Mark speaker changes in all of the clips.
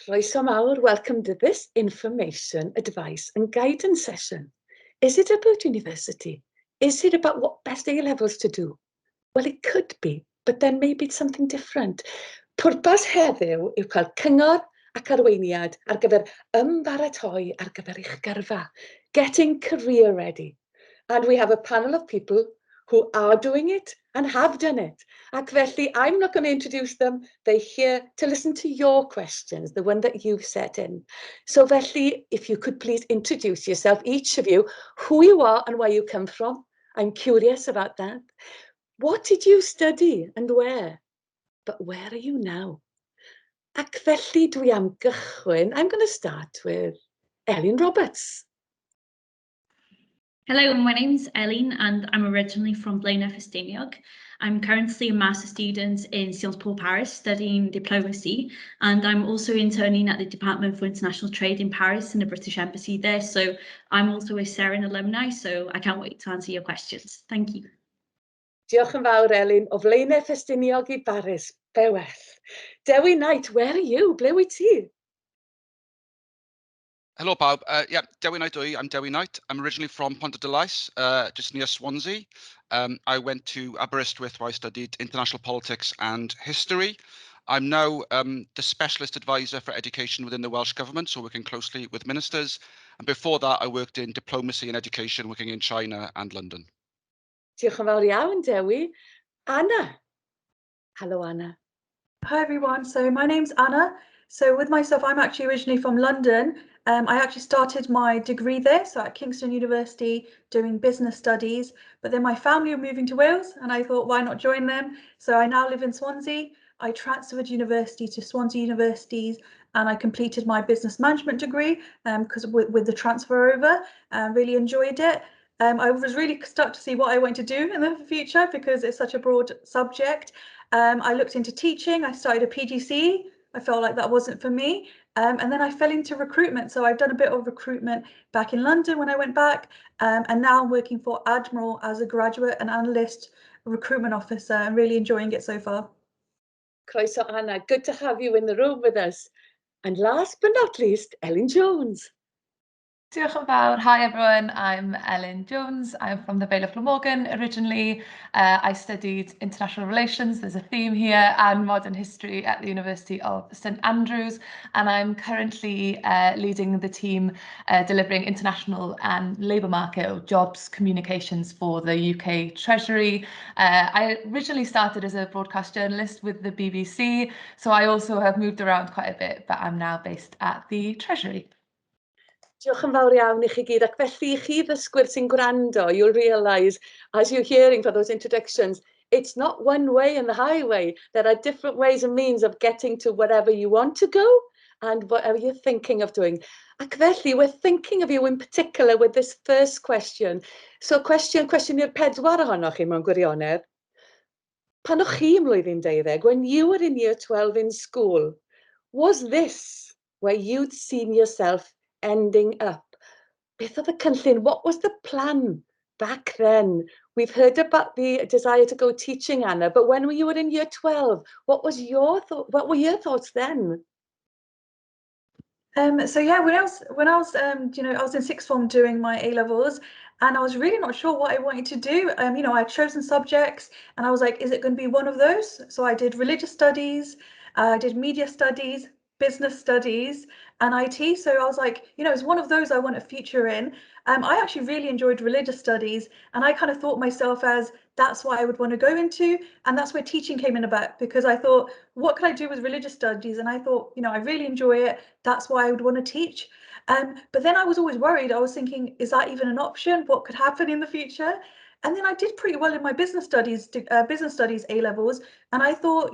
Speaker 1: Croeso mawr, welcome to this information, advice and guidance session. Is it about university? Is it about what best A-levels to do? Well, it could be, but then maybe it's something different. Pwrpas heddiw yw cael cyngor ac arweiniad ar gyfer ymbaratoi ar gyfer eich gyrfa, getting career ready. And we have a panel of people who are doing it and have done it. Ac felly, I'm not going to introduce them. They're here to listen to your questions, the one that you've set in. So felly, if you could please introduce yourself, each of you, who you are and where you come from. I'm curious about that. What did you study and where? But where are you now? Ac felly, dwi am gychwyn. I'm going to start with Elin Roberts.
Speaker 2: Hello, my name's Elin and I'm originally from Blaenau Ffestiniog. I'm currently a master's student in Sciences Po Paris studying diplomacy, and I'm also interning at the Department for International Trade in Paris in the British Embassy there. So I'm also a Seren alumni, so I can't wait to answer your questions. Thank you.
Speaker 1: Diolch yn fawr, Elin. O Blaenau Ffestiniog I Paris. Be well. Dewi Knight, where are you? Ble wyt ti?
Speaker 3: Hello, Bob. Yeah, Dewi Knight. I'm Dewi Knight. I'm originally from Pontarddulais, just near Swansea. I went to Aberystwyth where I studied international politics and history. I'm now the specialist advisor for education within the Welsh Government, so working closely with ministers. And before that, I worked in diplomacy and education, working in China and London.
Speaker 1: Diolch yn fawr iawn, Dewi. Anna. Hello, Anna.
Speaker 4: Hi, everyone. So my name's Anna. So with myself, I'm actually originally from London. I actually started my degree there, so at Kingston University, doing business studies. But then my family were moving to Wales, and I thought, why not join them? So I now live in Swansea. I transferred university to Swansea Universities, and I completed my business management degree because with the transfer over, really enjoyed it. I was really stuck to see what I want to do in the future because it's such a broad subject. I looked into teaching. I started a PGCE. I felt like that wasn't for me. And then I fell into recruitment. So I've done a bit of recruitment back in London when I went back. And now I'm working for Admiral as a graduate and analyst recruitment officer. I'm really enjoying it so far.
Speaker 1: Croeso, Anna. Good to have you in the room with us. And last but not least, Ellen Jones.
Speaker 5: Diolch yn fawr. Hi everyone, I'm Ellen Jones. I'm from the Vale of Glamorgan originally. I studied international relations, there's a theme here, and modern history at the University of St Andrews. And I'm currently leading the team delivering international and labour market or jobs communications for the UK Treasury. I originally started as a broadcast journalist with the BBC, so I also have moved around quite a bit, but I'm now based at the Treasury.
Speaker 1: Diolch yn fawr iawn I chi gyd, ac felly chi ddysgwyr sy'n gwrando, you'll realise, as you're hearing for those introductions, it's not one way in the highway. There are different ways and means of getting to wherever you want to go and whatever you're thinking of doing. Ac felly, we're thinking of you in particular with this first question. So cwestiwn i'r pedwar ohonoch chi mewn gwirionedd. Pan o'ch chi ym mlwyddyn 12, when you were in year 12 in school, was this where you'd seen yourself ending up? Beth oedd y cynllun? What was the plan back then? We've heard about the desire to go teaching, Anna, but when you were in year 12, what were your thoughts then?
Speaker 4: So yeah, when I was I was in sixth form doing my A-levels, and I was really not sure what I wanted to do. I had chosen subjects, and I was like, is it going to be one of those? So I did religious studies, I did media studies, business studies, and IT. So I was like, it's one of those I want a future in. I actually really enjoyed religious studies, and I kind of thought myself as that's what I would want to go into, and that's where teaching came in about, because I thought, what could I do with religious studies? And I thought, I really enjoy it. That's why I would want to teach. But then I was always worried. I was thinking, is that even an option? What could happen in the future? And then I did pretty well in my business studies A-levels, and I thought,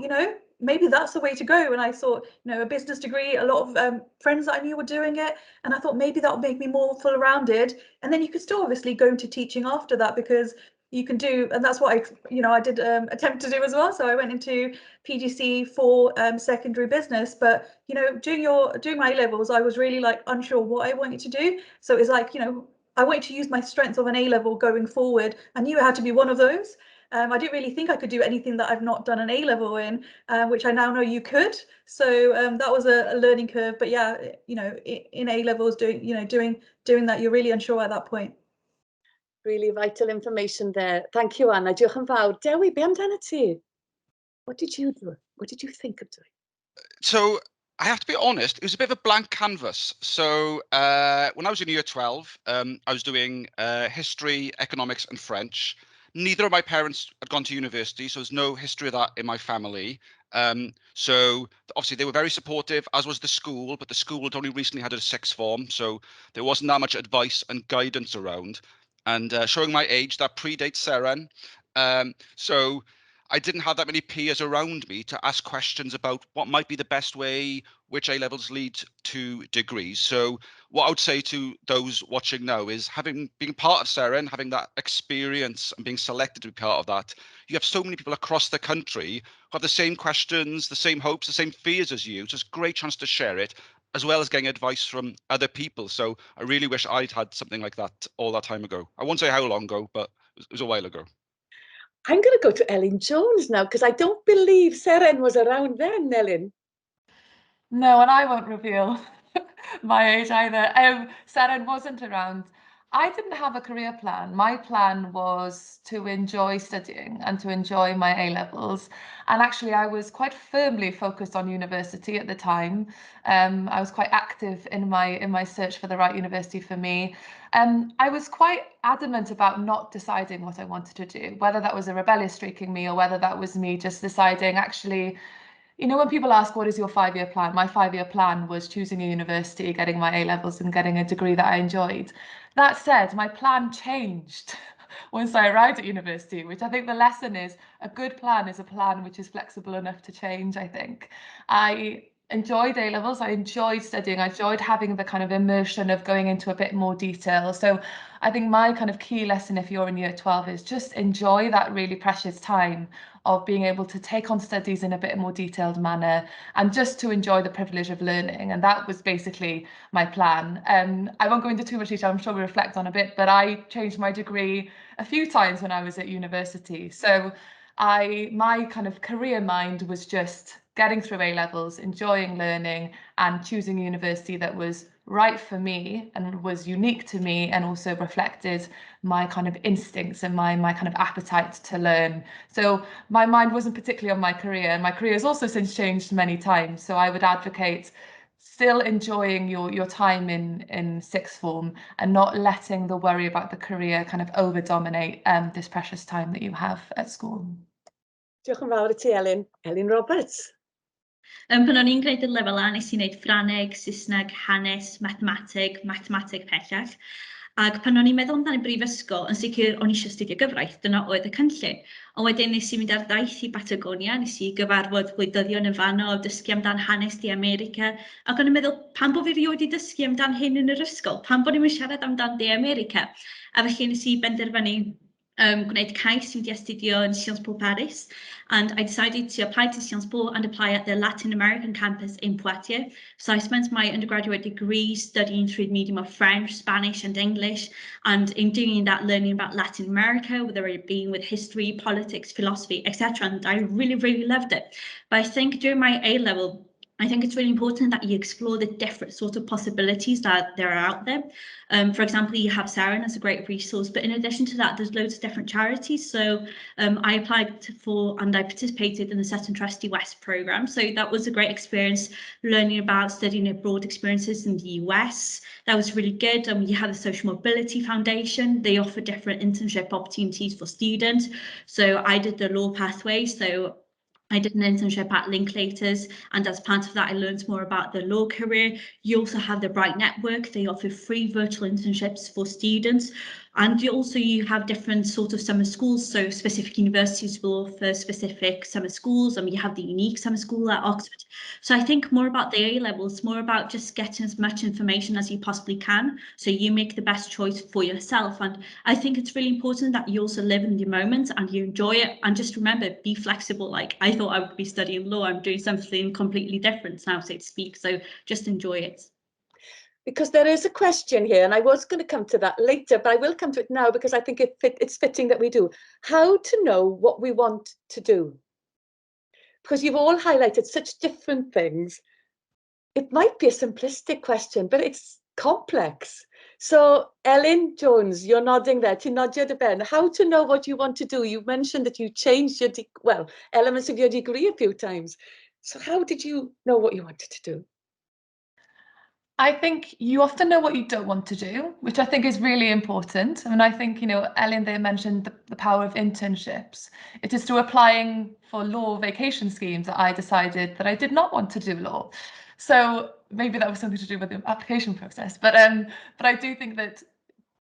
Speaker 4: maybe that's the way to go. And I thought, a business degree, a lot of friends that I knew were doing it, and I thought maybe that would make me more full-rounded. And then you could still obviously go into teaching after that, because you can do, and that's what I did attempt to do as well. So I went into PGC for secondary business, but doing my A-levels, I was really like unsure what I wanted to do. So it was like, I wanted to use my strengths of an A-level going forward. I knew it had to be one of those. I didn't really think I could do anything that I've not done an A-level in, which I now know you could. So that was a learning curve. But yeah, you know, in A-levels, doing that, you're really unsure at that point.
Speaker 1: Really vital information there. Thank you, Anna. Diolch yn fawr. Dewi, be amdana ti? What did you do? What did you think of doing?
Speaker 3: So I have to be honest, it was a bit of a blank canvas. So when I was in year 12, I was doing history, economics and French. Neither of my parents had gone to university, so there's no history of that in my family. So obviously they were very supportive, as was the school, but the school had only recently had a sixth form, so there wasn't that much advice and guidance around. And showing my age, that predates Seren. So I didn't have that many peers around me to ask questions about what might be the best way, which A-levels lead to degrees. So what I would say to those watching now is being part of Seren, having that experience and being selected to be part of that, you have so many people across the country who have the same questions, the same hopes, the same fears as you. So it's a great chance to share it, as well as getting advice from other people. So I really wish I'd had something like that all that time ago. I won't say how long ago, but it was a while ago.
Speaker 1: I'm going to go to Elin Jones now, because I don't believe Seren was around then, Elin.
Speaker 5: No, and I won't reveal my age either. Seren wasn't around. I didn't have a career plan. My plan was to enjoy studying and to enjoy my A-levels. And actually, I was quite firmly focused on university at the time. I was quite active in my search for the right university for me. I was quite adamant about not deciding what I wanted to do, whether that was a rebellious streak in me or whether that was me just deciding, actually, you know, when people ask, what is your 5-year plan? My 5-year plan was choosing a university, getting my A-levels and getting a degree that I enjoyed. That said, my plan changed once I arrived at university, which I think the lesson is a good plan is a plan which is flexible enough to change, I think. I enjoyed A-levels, I enjoyed studying, I enjoyed having the kind of immersion of going into a bit more detail. So I think my kind of key lesson if you're in year 12 is just enjoy that really precious time of being able to take on studies in a bit more detailed manner and just to enjoy the privilege of learning. And that was basically my plan. I won't go into too much detail, I'm sure we'll reflect on a bit, but I changed my degree a few times when I was at university. So my kind of career mind was just getting through A-levels, enjoying learning and choosing a university that was right for me and was unique to me and also reflected my kind of instincts and my kind of appetite to learn. So my mind wasn't particularly on my career, and my career has also since changed many times. So I would advocate still enjoying your time in sixth form and not letting the worry about the career kind of over dominate this precious time that you have at school.
Speaker 1: Diolch yn fawr i ti, Elin. Elin Roberts.
Speaker 2: Pan o'n i'n gwneud y lefel A, nes i wneud Ffrangeg, Saesneg, hanes, mathemateg pellach. Ac pan o'n i'n meddwl amdano brifysgol, yn sicr o'n i eisiau astudio gyfraith, dyna oedd y cynllun. Ond wedyn nes i mynd ar daith i Patagonia, nes i gyfarfod gwleidyddion yn fanno, dysgu amdan hanes di America, ac o'n i'n meddwl, pan bod fi rioed i dysgu amdan hyn yn yr ysgol, pan bod ni'n siarad amdan de America. A felly nes i benderfynu gwneud cais i wedi astudio in Sciences Po Paris, and I decided to apply to Sciences Po and apply at the Latin American campus in Poitiers. So I spent my undergraduate degree studying through the medium of French, Spanish and English, and in doing that learning about Latin America, whether it being with history, politics, philosophy, etc. And I really, really loved it. But I think during my A-level, I think it's really important that you explore the different sort of possibilities that there are out there. For example, you have Seren as a great resource, but in addition to that, there's loads of different charities. So I applied for and I participated in the Sutton Trustee West programme. So that was a great experience, learning about studying abroad experiences in the US. That was really good. You have the Social Mobility Foundation. They offer different internship opportunities for students. So I did the law pathway. So I did an internship at Linklaters, and as part of that, I learned more about the law career. You also have the Bright Network. They offer free virtual internships for students. And you have different sort of summer schools. So specific universities will offer specific summer schools. You have the unique summer school at Oxford. So I think more about the A-levels, more about just getting as much information as you possibly can, so you make the best choice for yourself. And I think it's really important that you also live in the moment and you enjoy it. And just remember, be flexible. Like, I thought I would be studying law. I'm doing something completely different now, so to speak. So just enjoy it.
Speaker 1: because there is a question here, and I was going to come to that later, but I will come to it now because I think it's fitting that we do. How to know what we want to do? Because you've all highlighted such different things. It might be a simplistic question, but it's complex. So Ellen Jones, you're nodding there. Ti'n nodio dy ben. How to know what you want to do? You mentioned that you changed your, elements of your degree a few times. So how did you know what you wanted to do?
Speaker 5: I think you often know what you don't want to do, which I think is really important. I mean, I think, you know, Ellen there mentioned the power of internships. It is through applying for law vacation schemes that I decided that I did not want to do law. So maybe that was something to do with the application process. But I do think that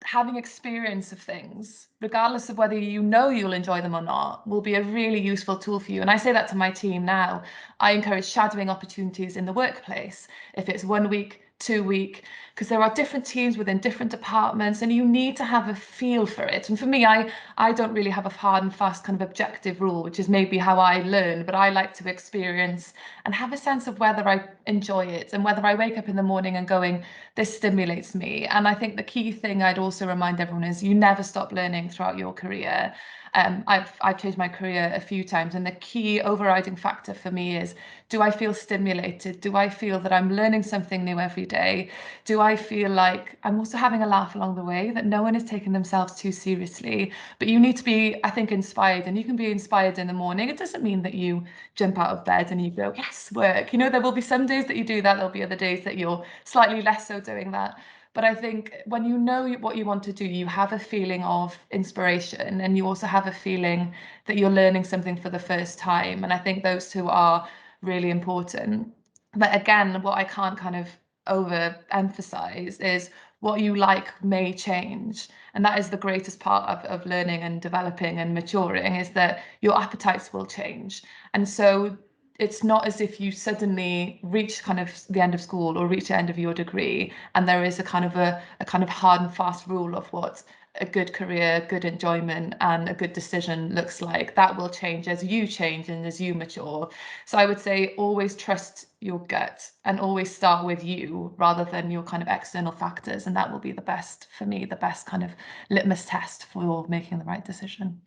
Speaker 5: having experience of things, regardless of whether you know you'll enjoy them or not, will be a really useful tool for you. And I say that to my team now. I encourage shadowing opportunities in the workplace. If it's 1 week, 2 week, because there are different teams within different departments and you need to have a feel for it. And for me, I don't really have a hard and fast kind of objective rule, which is maybe how I learn, but I like to experience and have a sense of whether I enjoy it and whether I wake up in the morning and going, this stimulates me. And I think the key thing I'd also remind everyone is you never stop learning throughout your career. I've changed my career a few times, and the key overriding factor for me is, do I feel stimulated? Do I feel that I'm learning something new every day? Do I feel like I'm also having a laugh along the way, that no one is taking themselves too seriously? But you need to be, I think, inspired, and you can be inspired in the morning. It doesn't mean that you jump out of bed and you go, yes, work. You know, there will be some days that you do that. There'll be other days that you're slightly less so doing that. But I think when you know what you want to do, you have a feeling of inspiration, and you also have a feeling that you're learning something for the first time. And I think those two are really important. But again, what I can't kind of overemphasize is what you like may change. And that is the greatest part of learning and developing and maturing, is that your appetites will change. And so it's not as if you suddenly reach kind of the end of school or reach the end of your degree and there is a kind of hard and fast rule of what a good career, good enjoyment and a good decision looks like. That will change as you change and as you mature. So I would say always trust your gut and always start with you rather than your kind of external factors, and that will be the best, for me, the best kind of litmus test for making the right decision.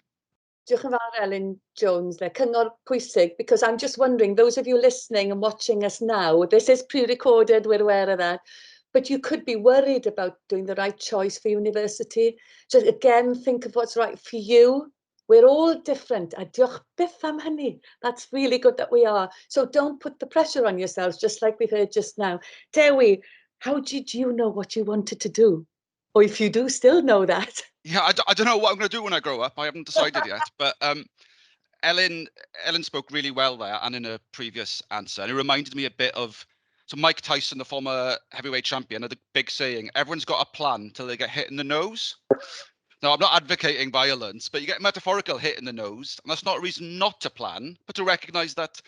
Speaker 1: Diolch yn fawr, Ellen Jones there, cyngor pwysig, because I'm just wondering, those of you listening and watching us now, this is pre-recorded, we're aware of that, but you could be worried about doing the right choice for university. Just again, think of what's right for you. We're all different. A diolch byth am hynny. That's really good that we are. So don't put the pressure on yourselves, just like we've heard just now. Dewi, how did you know what you wanted to do? Or if you do still know that.
Speaker 3: Yeah, I don't know what I'm going to do when I grow up. I haven't decided yet. But Ellen spoke really well there, and in a previous answer, and it reminded me a bit of, so Mike Tyson, the former heavyweight champion, had a big saying: everyone's got a plan till they get hit in the nose. Now, I'm not advocating violence, but you get metaphorical hit in the nose, and that's not a reason not to plan, but to recognize that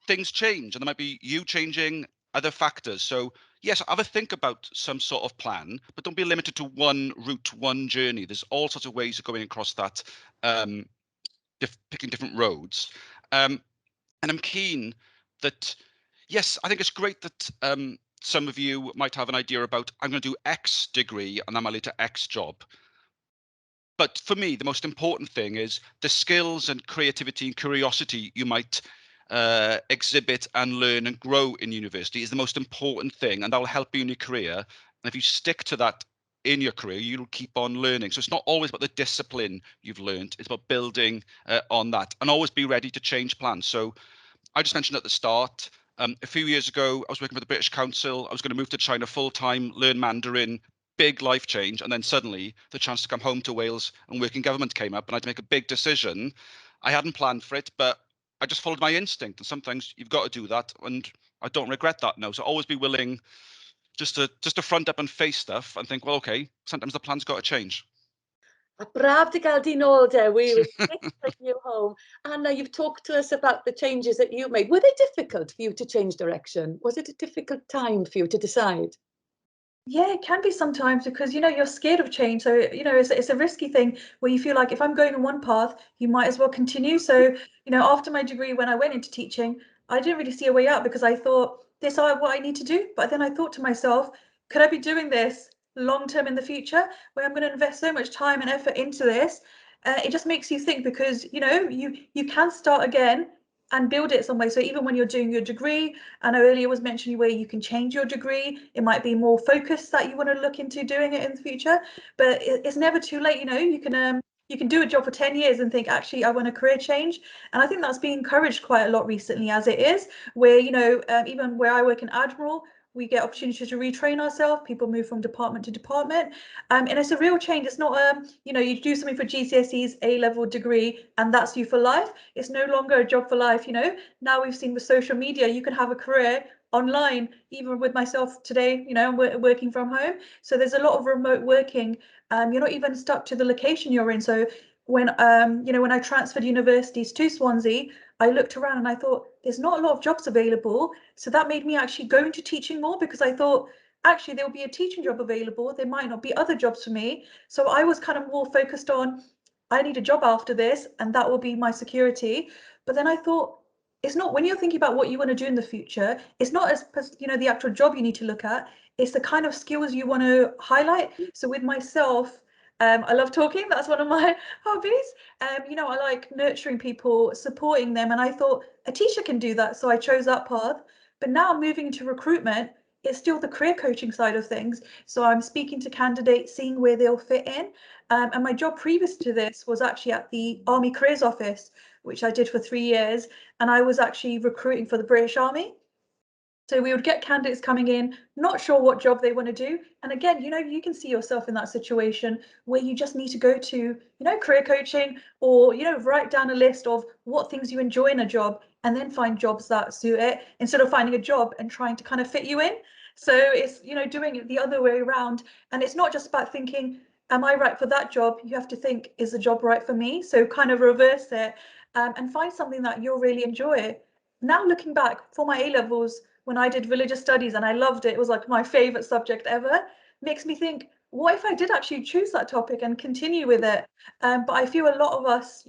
Speaker 3: things change, and there might be you changing, other factors. So yes, have a think about some sort of plan, but don't be limited to one route, one journey. There's all sorts of ways of going across that, picking different roads. And I'm keen that, yes, I think it's great that some of you might have an idea about, I'm going to do X degree and then I'll lead to X job. But for me, the most important thing is the skills and creativity and curiosity you might exhibit and learn and grow in university is the most important thing, and that will help you in your career. And if you stick to that in your career, you'll keep on learning. So it's not always about the discipline you've learned, it's about building on that, and always be ready to change plans. So I just mentioned at the start, a few years ago, I was working for the British Council. I was going to move to China full time, learn Mandarin, big life change. And then suddenly the chance to come home to Wales and work in government came up, and I had to make a big decision. I hadn't planned for it, but I just followed my instinct. And sometimes you've got to do that. And I don't regret that now. So always be willing just to front up and face stuff and think, well, okay, sometimes the plan's got to change.
Speaker 1: A braf dy gael di nôl, Dewi. We're taking you home. Anna, you've talked to us about the changes that you made. Were they difficult for you to change direction? Was it a difficult time for you to decide?
Speaker 4: Yeah, it can be sometimes because, you know, you're scared of change. So, you know, it's a risky thing where you feel like if I'm going in one path, you might as well continue. So, you know, after my degree, when I went into teaching, I didn't really see a way out because I thought this is what I need to do. But then I thought to myself, could I be doing this long term in the future, where I'm going to invest so much time and effort into this? It just makes you think, because you can start again and build it some way. So even when you're doing your degree, I know earlier was mentioning where you can change your degree. It might be more focused that you want to look into doing it in the future, but it's never too late. You can do a job for 10 years and think, actually, I want a career change. And I think that's being encouraged quite a lot recently, as it is, where, even where I work in Admiral, we get opportunities to retrain ourselves. People move from department to department. And it's a real change. It's not, you do something for GCSEs, A-level degree, and that's you for life. It's no longer a job for life. Now we've seen with social media, you can have a career online, even with myself today, I'm working from home. So there's a lot of remote working. You're not even stuck to the location you're in. So when I transferred universities to Swansea, I looked around and I thought there's not a lot of jobs available. So that made me actually go into teaching more, because I thought actually there'll be a teaching job available. There might not be other jobs for me. So I was kind of more focused on, I need a job after this, and that will be my security. But then I thought, it's not, when you're thinking about what you want to do in the future, it's not as the actual job you need to look at. It's the kind of skills you want to highlight. So with myself, I love talking. That's one of my hobbies. I like nurturing people, supporting them. And I thought a teacher can do that. So I chose that path. But now moving into recruitment, it's still the career coaching side of things. So I'm speaking to candidates, seeing where they'll fit in. And my job previous to this was actually at the Army Careers Office, which I did for 3 years. And I was actually recruiting for the British Army. So we would get candidates coming in, not sure what job they want to do. And again, you can see yourself in that situation where you just need to go to, career coaching, or, write down a list of what things you enjoy in a job, and then find jobs that suit it, instead of finding a job and trying to kind of fit you in. So it's, doing it the other way around. And it's not just about thinking, am I right for that job? You have to think, is the job right for me? So kind of reverse it, and find something that you'll really enjoy. Now looking back, for my A-levels, when I did religious studies and I loved it, it was like my favorite subject ever, makes me think, what if I did actually choose that topic and continue with it? But I feel a lot of us,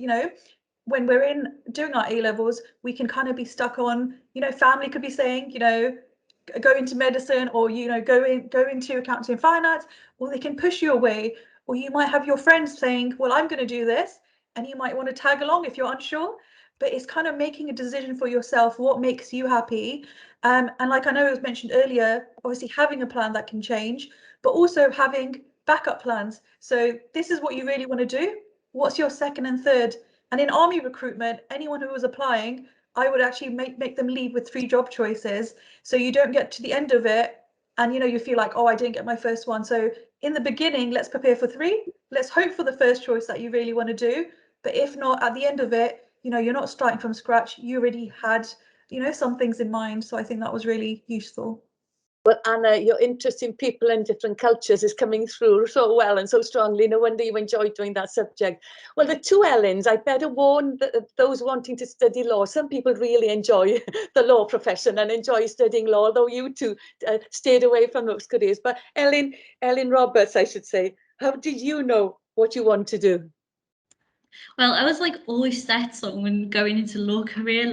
Speaker 4: when we're doing our A-levels, we can kind of be stuck on, family could be saying, go into medicine, or, go into accounting and finance, or they can push you away. Or you might have your friends saying, well, I'm going to do this, and you might want to tag along if you're unsure. But it's kind of making a decision for yourself, what makes you happy. And like I know it was mentioned earlier, obviously having a plan that can change, but also having backup plans. So this is what you really want to do. What's your second and third? And in Army recruitment, anyone who was applying, I would actually make them leave with 3 job choices. So you don't get to the end of it and you feel like, oh, I didn't get my first one. So in the beginning, let's prepare for 3. Let's hope for the first choice that you really want to do. But if not, at the end of it, you're not starting from scratch. You already had, some things in mind. So I think that was really useful.
Speaker 1: Well, Anna, your interest in people and different cultures is coming through so well and so strongly. No wonder you enjoy doing that subject. Well, the 2 Ellens, I better warn those wanting to study law. Some people really enjoy the law profession and enjoy studying law, although you 2 stayed away from those careers. But Ellen Roberts, I should say, how did you know what you want to do?
Speaker 2: Well, I was always set on going into law career.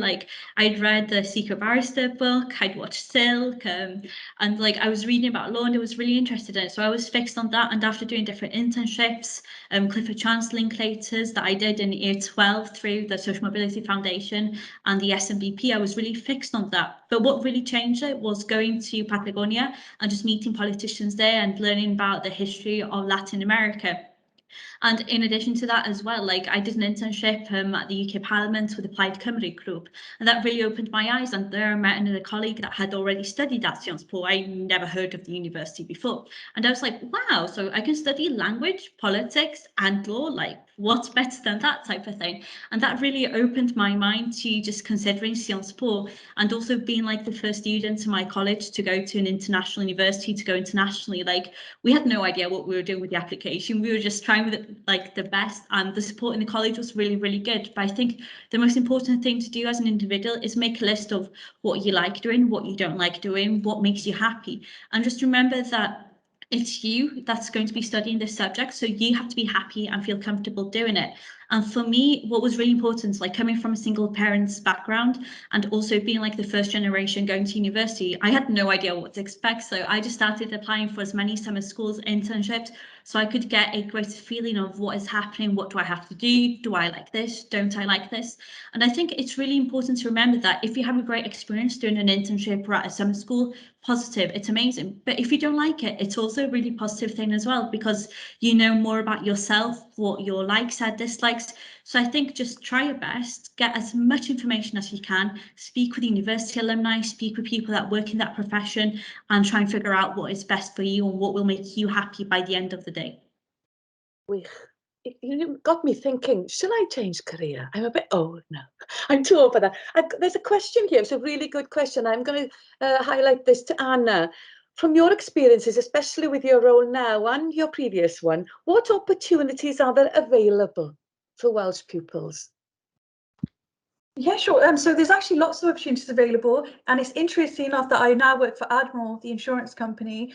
Speaker 2: I'd read the Secret Barrister book, I'd watched Silk, and I was reading about law and I was really interested in it. So I was fixed on that. And after doing different internships, Clifford Chance Linklaters that I did in year 12 through the Social Mobility Foundation and the SMBP, I was really fixed on that. But what really changed it was going to Patagonia and just meeting politicians there and learning about the history of Latin America. And in addition to that as well, I did an internship at the UK Parliament with the Plaid Cymru group, and that really opened my eyes. And there I met another colleague that had already studied at Sciences Po. I never heard of the university before. And I was like, wow, so I can study language, politics and law, what's better than that type of thing? And that really opened my mind to just considering Sciences Po, and also being the first student in my college to go to an international university, to go internationally. We had no idea what we were doing with the application. We were just trying with it the best, and the support in the college was really, really good. But I think the most important thing to do as an individual is make a list of what you like doing, what you don't like doing, what makes you happy, and just remember that it's you that's going to be studying this subject, so you have to be happy and feel comfortable doing it. And for me, what was really important, like coming from a single parent's background and also being like the first generation going to university, I had no idea what to expect. So I just started applying for as many summer schools, internships, so I could get a greater feeling of what is happening, what do I have to do, do I like this, don't I like this? And I think it's really important to remember that if you have a great experience doing an internship or at a summer school, positive, it's amazing. But if you don't like it, it's also a really positive thing as well, because you know more about yourself, what your likes and dislikes. So I think just try your best, get as much information as you can, speak with university alumni, speak with people that work in that profession, and try and figure out what is best for you and what will make you happy by the end of the day.
Speaker 1: You got me thinking, shall I change career? I'm a bit old now. I'm too old for that. There's a question here. It's a really good question. I'm going to highlight this to Anna. From your experiences, especially with your role now and your previous one, what opportunities are there available for Welsh pupils?
Speaker 4: Yeah, sure. So there's actually lots of opportunities available, and it's interesting enough that I now work for Admiral, the insurance company,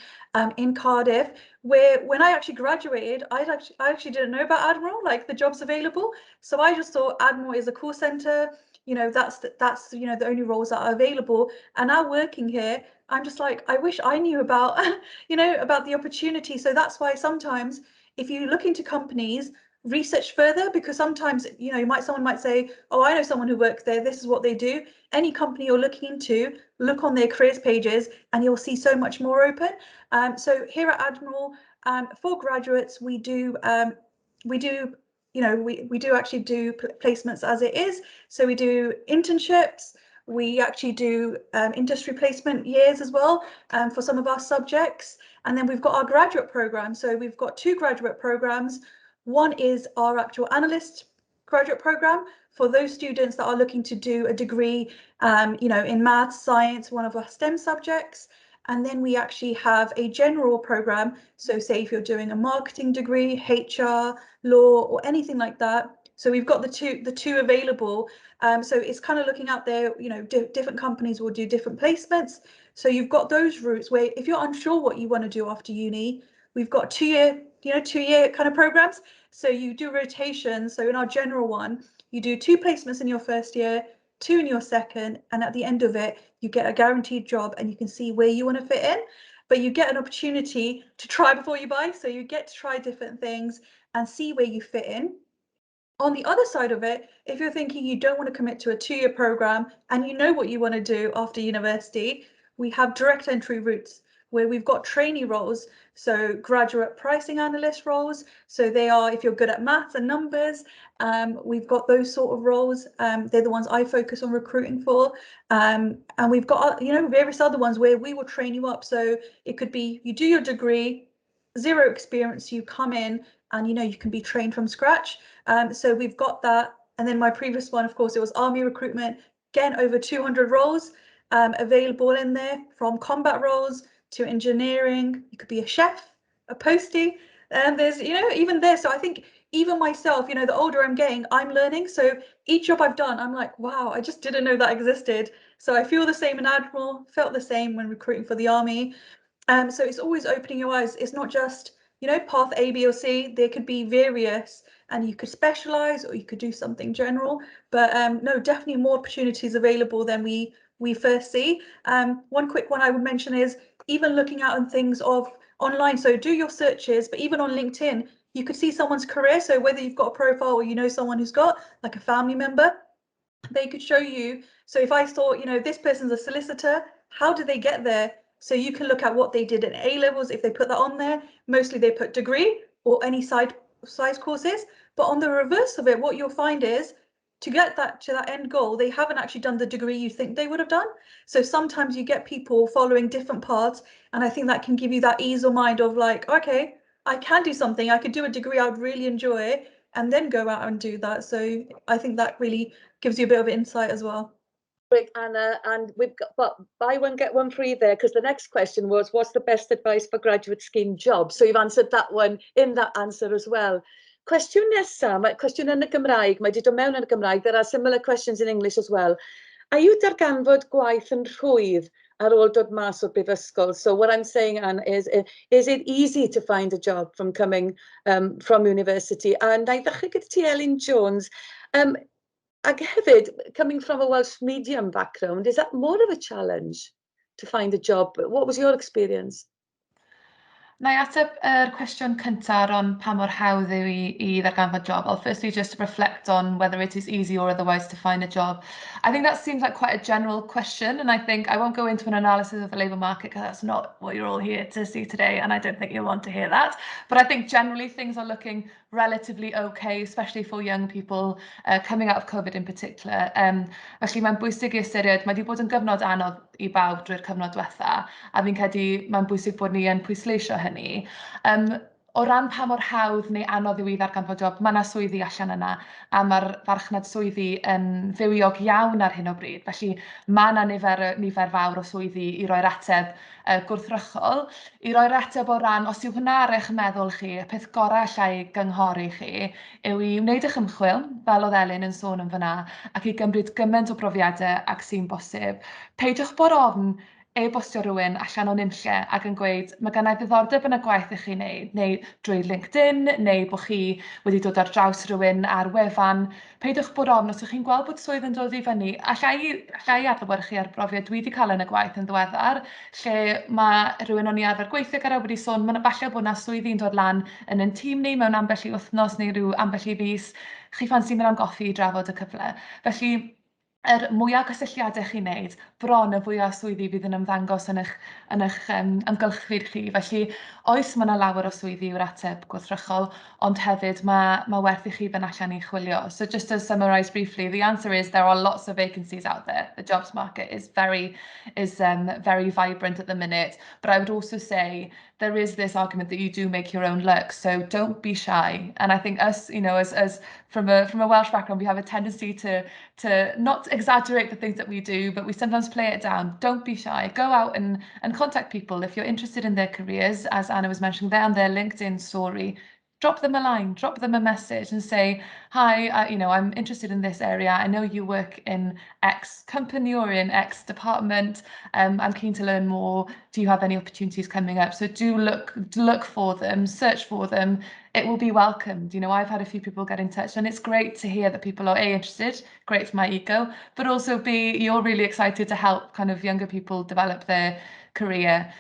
Speaker 4: in Cardiff, where when I actually graduated, I actually didn't know about Admiral, like the jobs available. So I just thought Admiral is a call center. You know, that's you know, the only roles that are available. And now working here, I'm just like, I wish I knew about you know, about the opportunity. So that's why sometimes if you look into companies, research further, because sometimes, you know, someone might say, oh, I know someone who works there, this is what they do. Any company you're looking into, look on their careers pages and you'll see so much more open. So here at Admiral, for graduates, we do you know, we do actually do placements as it is. So we do internships, we actually do industry placement years as well for some of our subjects. And then we've got our graduate program. So we've got 2 graduate programs. One is our actual analyst graduate program for those students that are looking to do a degree, you know, in maths, science, one of our STEM subjects. And then we actually have a general program. So say if you're doing a marketing degree, HR, law, or anything like that. So we've got the two available. So it's kind of looking out there, you know, different companies will do different placements. So you've got those routes where if you're unsure what you want to do after uni, we've got 2-year kind of programs. So you do rotations. So in our general one, you do 2 placements in your first year, 2 in your second, and at the end of it, you get a guaranteed job and you can see where you want to fit in. But you get an opportunity to try before you buy. So you get to try different things and see where you fit in. On the other side of it, if you're thinking you don't want to commit to a 2-year program and you know what you want to do after university, we have direct entry routes where we've got trainee roles, so graduate pricing analyst roles. So they are, if you're good at maths and numbers, we've got those sort of roles. They're the ones I focus on recruiting for. And we've got, you know, various other ones where we will train you up. So it could be you do your degree, 0 experience, you come in and, you know, you can be trained from scratch. So we've got that. And then my previous one, of course, it was Army recruitment. Again, over 200 roles available in there, from combat roles to engineering. You could be a chef, a postie, and there's, you know, even there. So I think even myself, you know, the older I'm getting, I'm learning. So each job I've done, I'm like, wow, I just didn't know that existed. So I feel the same in Admiral, felt the same when recruiting for the Army. So it's always opening your eyes. It's not just, you know, path A, B, or C. There could be various, and you could specialize or you could do something general. But no, definitely more opportunities available than we first see. One quick one I would mention is even looking out on things of online. So do your searches, but even on LinkedIn, you could see someone's career. So whether you've got a profile or you know someone who's got like a family member, they could show you. So if I thought, you know, this person's a solicitor, how did they get there? So you can look at what they did in A levels. If they put that on there, mostly they put degree or any side courses. But on the reverse of it, what you'll find is to get that to that end goal, they haven't actually done the degree you think they would have done. So sometimes you get people following different paths, and I think that can give you that ease of mind of like, okay, I can do something. I could do a degree I would really enjoy and then go out and do that. So I think that really gives you a bit of insight as well.
Speaker 1: Great, Anna, and we've got buy one get one free there, because the next question was, what's the best advice for graduate scheme jobs? So you've answered that one in that answer as well. Cwestiwn nesaf, cwestiwn yn y Gymraeg, mae 'di dod mewn yn y Gymraeg. There are similar questions in English as well. Are you darganfod gwaith yn rhwydd ar ôl dod mas o'r brifysgol. So what I'm saying, Anne, is it easy to find a job from coming from university? And I ddechrau gyda ti, Elin Jones. Ag hefyd, coming from a Welsh medium background, is that more of a challenge to find a job? What was your experience?
Speaker 5: Na I ateb yr cwestiwn cyntaf on pa mor hawdd yw i ddarganfod job. I'll firstly just reflect on whether it is easy or otherwise to find a job. I think that seems like quite a general question, and I think I won't go into an analysis of the labour market because that's not what you're all here to see today, and I don't think you'll want to hear that. But I think generally things are looking relatively okay, especially for young people coming out of COVID in particular. Felly mae'n bwysig i ystyried, mae wedi bod yn gyfnod anodd i bawb drwy'r cyfnod diwetha, a fi'n credu mae'n bwysig bod ni yn pwysleisio hynny. O ran pa mor hawdd neu anodd yw i ddarganfod job, mae yna swyddi allan yna, a mae'r farchnad swyddi yn fywiog iawn ar hyn o bryd. Felly mae yna nifer fawr o swyddi i roi'r ateb gwrthrychol. I roi'r ateb o ran, os yw hwnna ar eich meddwl chi, y peth gorau allai gynghori chi yw i wneud eich ymchwil, fel oedd Elin yn sôn yn fyna, ac i gymryd gymaint o brofiadau ac sy'n bosib. Peidiwch bod ofn e-bostio rhywun allan o nunlle ac yn gweud, mae gennau ddiddordeb yn y gwaith ych chi'n neud, neu drwy LinkedIn, neu bod chi wedi dod ar draws rhywun ar wefan. Peidiwch bod ofn, os ydych chi'n gweld bod swydd yn dod i fyny, allai adlewyrchu ar brofiad dwi wedi cael yn y gwaith yn ddiweddar, lle mae rhywun o'n i arfer gweithio gyda wedi sôn, mae'n falle bod yna swyddi'n dod lan yn ein tîm ni mewn ambell i wythnos neu rhyw ambell i fis, chi ffansi mynd am goffi i drafod y cyfle. Felly, mwyaf gysylltiadau chi'n neud, bron y fwyaf swyddi fydd yn ymddangos yn eich ymgylchfyd chi. Felly, oes mae yna lawer o swyddi yw'r ateb gwrthrychol, ond hefyd mae werth i chi fynd allan i chwilio. So just to summarise briefly, the answer is there are lots of vacancies out there. The jobs market is very vibrant at the minute. But I would also say there is this argument that you do make your own luck. So don't be shy. And I think us, as from a Welsh background, we have a tendency to not exaggerate the things that we do, but we sometimes play it down. Don't be shy. Go out and contact people if you're interested in their careers, as Anna was mentioning there on their LinkedIn story. Drop them a line, drop them a message and say, hi, I'm interested in this area. I know you work in X company or in X department. I'm keen to learn more. Do you have any opportunities coming up? So do look for them, search for them. It will be welcomed. I've had a few people get in touch, and it's great to hear that people are A, interested, great for my ego, but also B, you're really excited to help kind of younger people develop their career.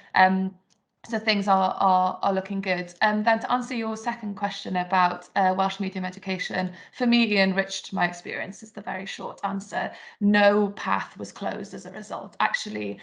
Speaker 5: So things are looking good. And then to answer your second question about Welsh medium education, for me, it enriched my experience is the very short answer. No path was closed as a result. Actually,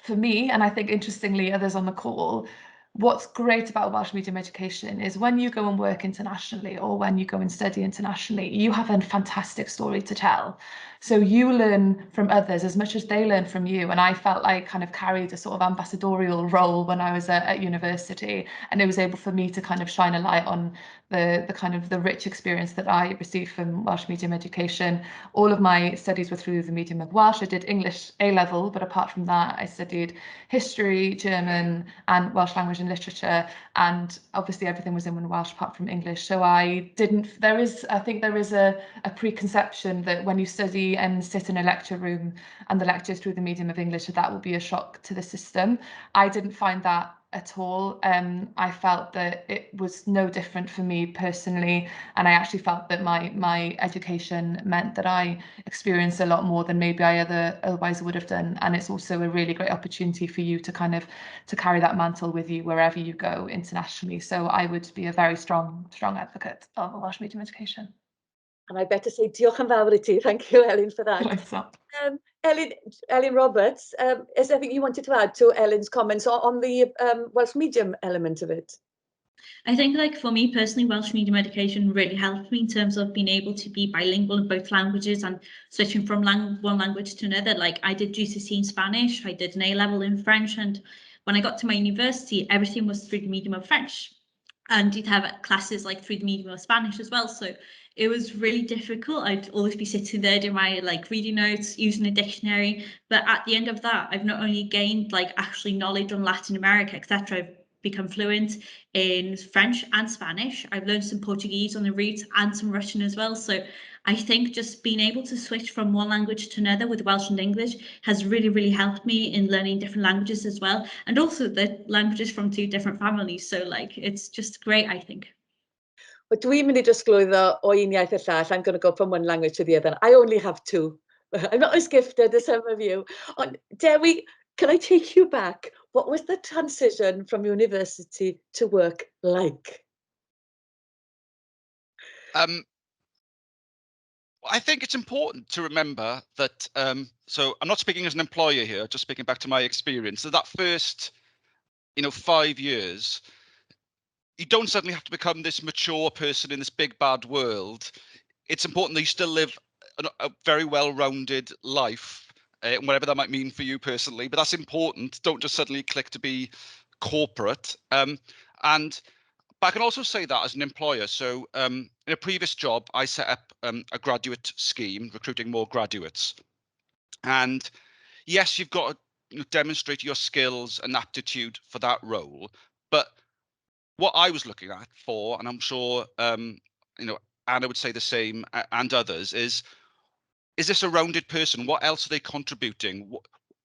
Speaker 5: for me, and I think interestingly others on the call, what's great about Welsh medium education is when you go and work internationally or when you go and study internationally, you have a fantastic story to tell. So you learn from others as much as they learn from you. And I felt like kind of carried a sort of ambassadorial role when I was at university, and it was able for me to kind of shine a light on the rich experience that I received from Welsh medium education. All of my studies were through the medium of Welsh. I did English A-level, but apart from that, I studied history, German, and Welsh language and literature, and obviously everything was in Welsh apart from English. So I think there is a preconception that when you study and sit in a lecture room and the lectures through the medium of English, that will be a shock to the system. I didn't find that at all. I felt that it was no different for me personally, and I actually felt that my education meant that I experienced a lot more than maybe I otherwise would have done. And it's also a really great opportunity for you to carry that mantle with you wherever you go internationally. So I would be a very strong advocate of Welsh medium education.
Speaker 1: And I better say diolch yn fawr I ti. Thank you, Elin, for that. Elin Roberts, is there anything you wanted to add to Elin's comments on the Welsh medium element of it?
Speaker 2: I think, like, for me personally, Welsh medium education really helped me in terms of being able to be bilingual in both languages and switching from one language to another. Like, I did GCSE in Spanish, I did an A-level in French, and when I got to my university, everything was through the medium of French. And you'd have classes like through the medium of Spanish as well. So it was really difficult. I'd always be sitting there doing my reading notes, using a dictionary. But at the end of that, I've not only gained actually knowledge on Latin America, etc. I've become fluent in French and Spanish. I've learned some Portuguese on the route and some Russian as well. So I think just being able to switch from one language to another with Welsh and English has really, really helped me in learning different languages as well. And also the languages from 2 different families. So like, it's just great, I think.
Speaker 1: But dwi'n mynd I drosglwyddo o un iaith i'r llall. I'm going to go from one language to the other. I only have 2. I'm not as gifted as some of you. On Dewi, can I take you back? What was the transition from university to work like?
Speaker 3: I think it's important to remember that, so I'm not speaking as an employer here, just speaking back to my experience. So that first, 5 years, you don't suddenly have to become this mature person in this big bad world. It's important that you still live a very well-rounded life, whatever that might mean for you personally, but that's important. Don't just suddenly click to be corporate. But I can also say that as an employer. So in a previous job, I set up a graduate scheme, recruiting more graduates. And yes, you've got to demonstrate your skills and aptitude for that role. But what I was looking at for, and I'm sure Anna would say the same, and others, is this a rounded person? What else are they contributing?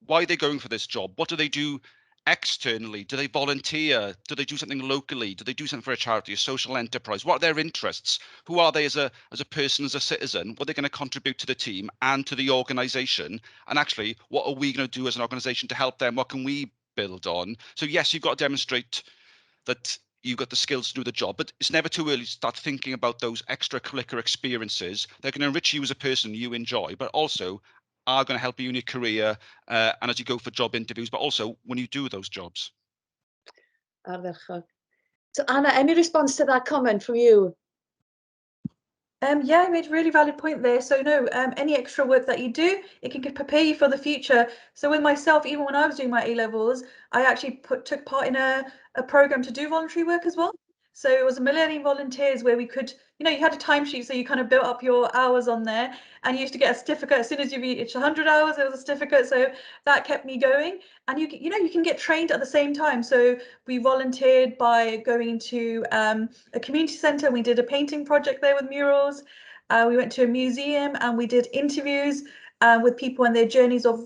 Speaker 3: Why are they going for this job? What do they do externally? Do they volunteer? Do they do something locally? Do they do something for a charity, a social enterprise? What are their interests? Who are they as a person, as a citizen? What are they going to contribute to the team and to the organization? And actually, what are we going to do as an organization to help them? What can we build on? So yes, you've got to demonstrate that you've got the skills to do the job, but it's never too early to start thinking about those extracurricular experiences. They're going to enrich you as a person you enjoy, but also are going to help you in your career and as you go for job interviews, but also when you do those jobs.
Speaker 1: So Anna, any response to that comment from you?
Speaker 4: Yeah, I made a really valid point there. So no, any extra work that you do, it can prepare you for the future. So with myself, even when I was doing my A-levels, I actually took part in a program to do voluntary work as well. So it was a Millennium Volunteers where we could, you had a timesheet, so you kind of built up your hours on there, and you used to get a certificate as soon as you reached 100 hours. There was a certificate, so that kept me going. And you can get trained at the same time. So we volunteered by going to a community centre. We did a painting project there with murals. We went to a museum and we did interviews with people and their journeys of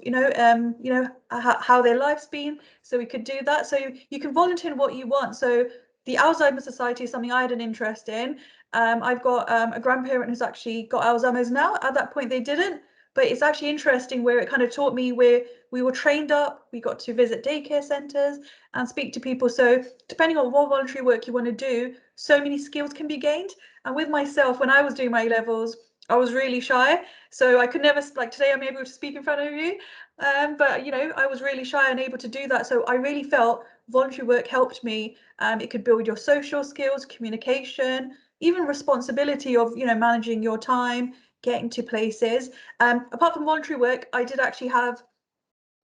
Speaker 4: how their life's been. So we could do that. So you can volunteer in what you want. So the Alzheimer Society is something I had an interest in. I've got a grandparent who's actually got Alzheimer's now. At that point, they didn't. But it's actually interesting where it kind of taught me where we were trained up. We got to visit daycare centres and speak to people. So depending on what voluntary work you want to do, so many skills can be gained. And with myself, when I was doing my A-levels, I was really shy. So I could never, like today, I'm able to speak in front of you. But, I was really shy and able to do that. So I really felt voluntary work helped me. It could build your social skills, communication, even responsibility of, managing your time, getting to places. Apart from voluntary work, I did actually have,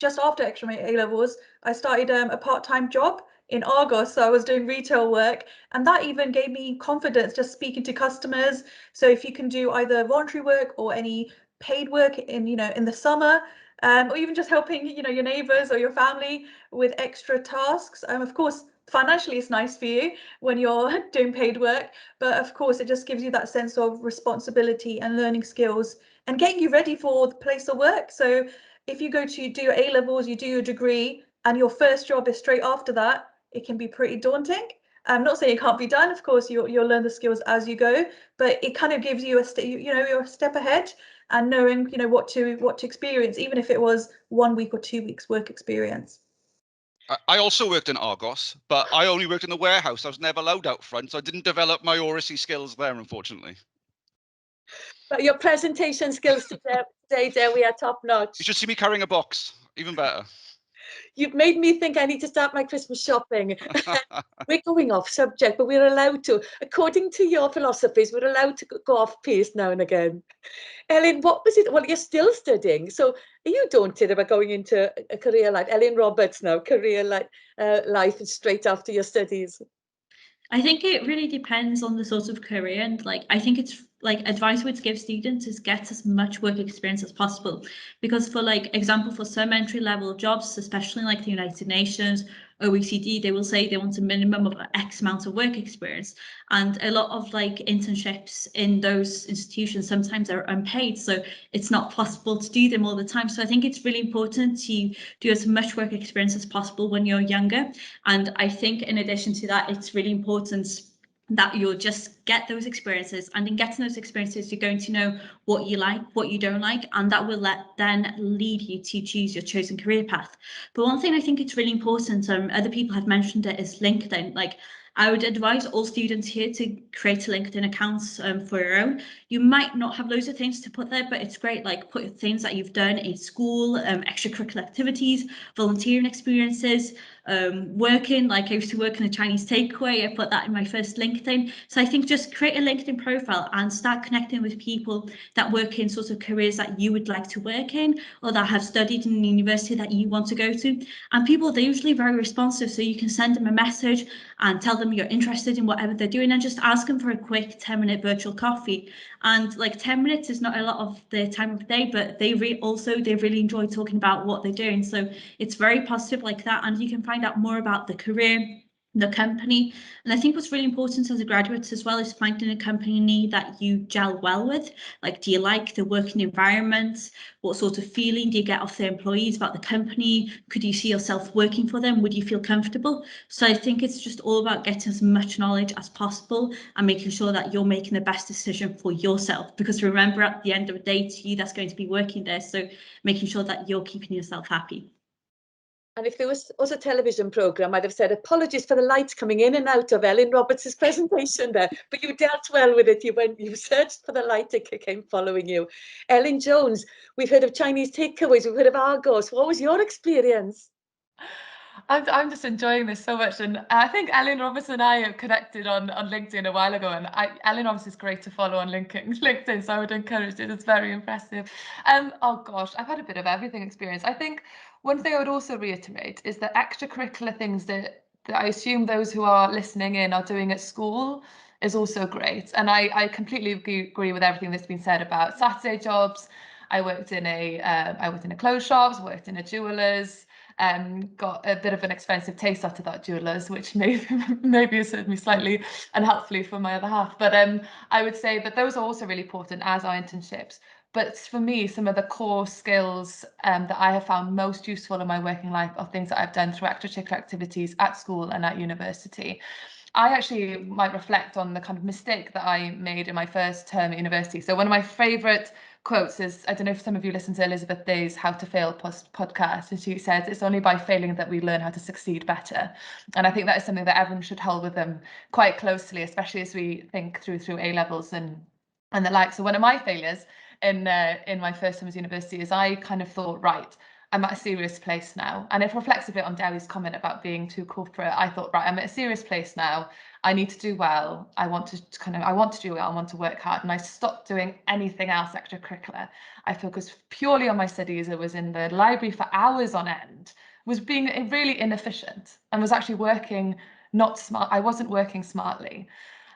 Speaker 4: just after extra A-levels, I started a part-time job in Argos. So I was doing retail work, and that even gave me confidence just speaking to customers. So if you can do either voluntary work or any paid work in the summer, or even just helping your neighbors or your family with extra tasks, of course financially it's nice for you when you're doing paid work, but of course it just gives you that sense of responsibility and learning skills and getting you ready for the place of work. So if you go to do your A-levels, you do your degree, and your first job is straight after that, it can be pretty daunting. I'm not saying it can't be done. Of course, you'll learn the skills as you go, but it kind of gives you you're a step ahead and knowing what to experience, even if it was 1 week or 2 weeks work experience.
Speaker 3: I also worked in Argos, but I only worked in the warehouse. I was never allowed out front, so I didn't develop my oracy skills there, unfortunately.
Speaker 1: But your presentation skills today, Dewi, are top notch.
Speaker 3: You should see me carrying a box, even better.
Speaker 1: You've made me think I need to start my Christmas shopping. We're going off subject, but we're allowed to. According to your philosophies, we're allowed to go off piece now and again. Ellen, what was it? Well, you're still studying. So are you daunted about going into a career like Ellen Roberts now, career like life straight after your studies?
Speaker 2: I think it really depends on the sort of career, and I think it's advice we'd give students is get as much work experience as possible, because for example, for some entry level jobs, especially like the United Nations, OECD, they will say they want a minimum of X amount of work experience. And a lot of like internships in those institutions sometimes are unpaid, so it's not possible to do them all the time. So I think it's really important to do as much work experience as possible when you're younger. And I think in addition to that, it's really important that you'll just get those experiences, and in getting those experiences you're going to know what you like, what you don't like, and that will then lead you to choose your chosen career path. But one thing I think it's really important, other people have mentioned it, is LinkedIn. Like, I would advise all students here to create a LinkedIn account for your own. You might not have loads of things to put there, but it's great, like put things that you've done in school, extracurricular activities, volunteering experiences, working, like I used to work in a Chinese takeaway. I put that in my first LinkedIn. So I think just create a LinkedIn profile and start connecting with people that work in sort of careers that you would like to work in, or that have studied in the university that you want to go to. And people, they're usually very responsive, so you can send them a message and tell them you're interested in whatever they're doing, and just ask them for a quick 10-minute virtual coffee. And like 10 minutes is not a lot of the time of day, but they really enjoy talking about what they're doing. So it's very positive like that, and you can find out more about the career, the company. And I think what's really important as a graduate as well is finding a company that you gel well with. Like, do you like the working environment? What sort of feeling do you get off the employees about the company? Could you see yourself working for them? Would you feel comfortable? So I think it's just all about getting as much knowledge as possible and making sure that you're making the best decision for yourself. Because remember, at the end of the day, it's you that's going to be working there. So making sure that you're keeping yourself happy.
Speaker 1: And if there was a television programme, I'd have said, apologies for the lights coming in and out of Ellen Roberts' presentation there, but you dealt well with it. You searched for the light to kick in following you. Ellen Jones, we've heard of Chinese takeaways, we've heard of Argos. What was your experience?
Speaker 5: I'm just enjoying this so much, and I think Ellen Roberts and I connected on LinkedIn a while ago, and Ellen Roberts is great to follow on LinkedIn, so I would encourage it. It's very impressive. Oh gosh, I've had a bit of everything experience. I think one thing I would also reiterate is that extracurricular things that I assume those who are listening in are doing at school is also great, and I completely agree with everything that's been said about Saturday jobs. I worked in a clothes shop, worked in a jeweller's. Got a bit of an expensive taste after that jewellers, which maybe has served me slightly unhelpfully for my other half. But I would say that those are also really important, as are internships. But for me, some of the core skills that I have found most useful in my working life are things that I've done through extracurricular activities at school and at university. I actually might reflect on the kind of mistake that I made in my first term at university. So one of my favourite quotes is, I don't know if some of you listen to Elizabeth Day's How to Fail podcast, and she says it's only by failing that we learn how to succeed better. And I think that is something that everyone should hold with them quite closely, especially as we think through A levels and the like. So one of my failures in my first term as university is I kind of thought, right, I'm at a serious place now. And it reflects a bit on Dewi's comment about being too corporate. I thought, right, I'm at a serious place now. I need to do well. I want to do well. I want to work hard. And I stopped doing anything else extracurricular. I focused purely on my studies. I was in the library for hours on end, was being really inefficient, and was actually working not smart. I wasn't working smartly.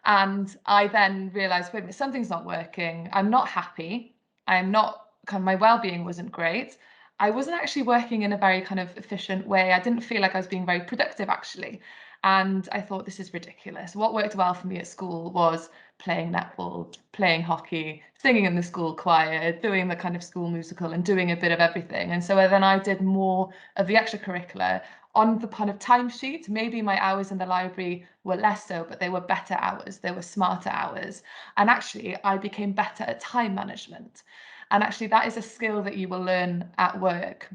Speaker 5: And I then realized, wait a minute, something's not working. I'm not happy. My well-being wasn't great. I wasn't actually working in a very kind of efficient way. I didn't feel like I was being very productive, actually. And I thought, this is ridiculous. What worked well for me at school was playing netball, playing hockey, singing in the school choir, doing the kind of school musical, and doing a bit of everything. And so then I did more of the extracurricular on the kind of timesheet. Maybe my hours in the library were less so, but they were better hours. They were smarter hours. And actually, I became better at time management. And actually, that is a skill that you will learn at work,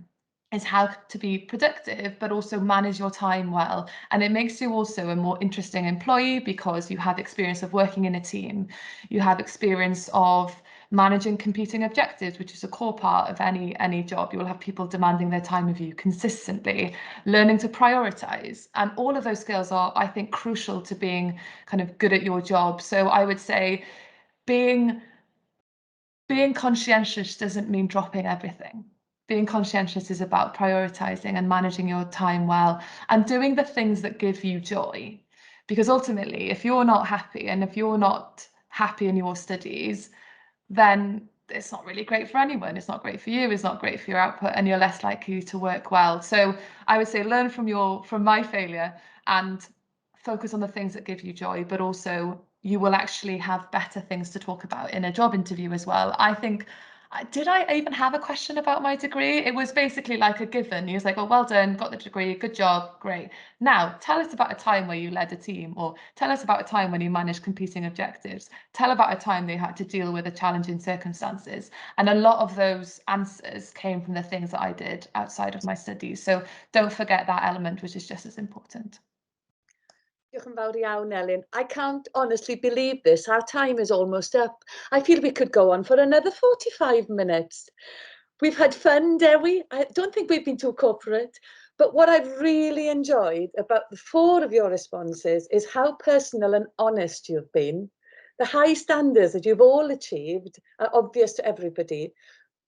Speaker 5: is how to be productive, but also manage your time well. And it makes you also a more interesting employee because you have experience of working in a team. You have experience of managing competing objectives, which is a core part of any job. You will have people demanding their time of you consistently, learning to prioritize. And all of those skills are, I think, crucial to being kind of good at your job. So I would say being conscientious doesn't mean dropping everything. Being conscientious is about prioritizing and managing your time well and doing the things that give you joy. Because ultimately, if you're not happy and if you're not happy in your studies, then it's not really great for anyone. It's not great for you, it's not great for your output, and you're less likely to work well. So I would say learn from my failure and focus on the things that give you joy, but also you will actually have better things to talk about in a job interview as well. I think, did I even have a question about my degree? It was basically like a given. He was like, oh, well done, got the degree, good job, great. Now, tell us about a time where you led a team, or tell us about a time when you managed competing objectives. Tell about a time they had to deal with a challenging circumstances. And a lot of those answers came from the things that I did outside of my studies. So don't forget that element, which is just as important.
Speaker 1: Diolch yn fawr iawn, Elin. I can't honestly believe this. Our time is almost up. I feel we could go on for another 45 minutes. We've had fun, Dewi. I don't think we've been too corporate. But what I've really enjoyed about the 4 of your responses is how personal and honest you've been. The high standards that you've all achieved are obvious to everybody.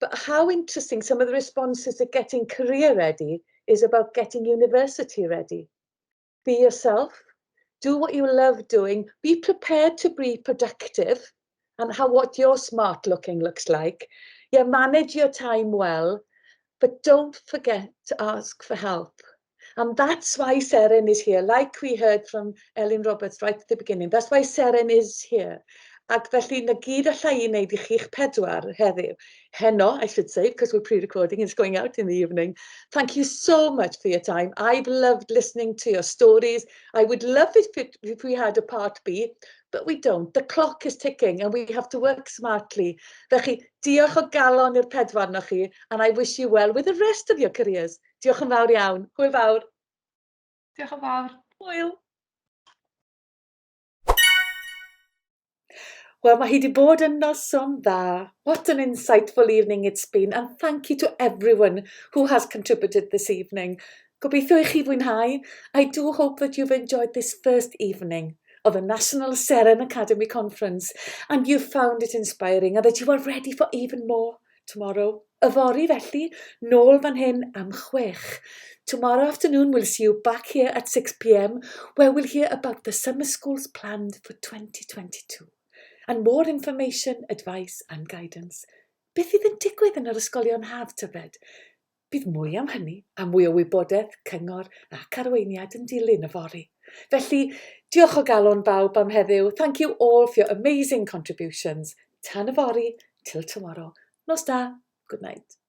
Speaker 1: But how interesting some of the responses are getting career ready is about getting university ready. Be yourself. Do what you love doing. Be prepared to be productive and what your smart looking looks like. Yeah, manage your time well, but don't forget to ask for help. And that's why Seren is here, like we heard from Elin Roberts right at the beginning. That's why Seren is here. Ac felly, na gyd allai i wneud I chi'ch 4 heddiw. Heno, I should say, because we're pre-recording, it's going out in the evening. Thank you so much for your time. I've loved listening to your stories. I would love it if we had a part B, but we don't. The clock is ticking and we have to work smartly. Felly, diolch o galon i'r 4 na chi, and I wish you well with the rest of your careers. Diolch yn fawr iawn. Hwyl fawr.
Speaker 5: Diolch yn fawr.
Speaker 1: Hwyl. Well, mae hi wedi bod yn noson dda. What an insightful evening it's been, and thank you to everyone who has contributed this evening. Gobeithio i chi fwynhau. I do hope that you've enjoyed this first evening of the National Seren Academy Conference and you found it inspiring and that you are ready for even more tomorrow. Yfory felly, nôl fan hyn am 6. Tomorrow afternoon we'll see you back here at 6 p.m. where we'll hear about the summer schools planned for 2022. And more information, advice and guidance. Beth fydd yn digwydd yn yr ysgolion haf tybed? Bydd mwy am hynny a mwy o wybodaeth, cyngor ac arweiniad yn dilyn yfory. Felly, diolch o galon bawb am heddiw. Thank you all for your amazing contributions. Tan yfory, till tomorrow. Nos da. Good night.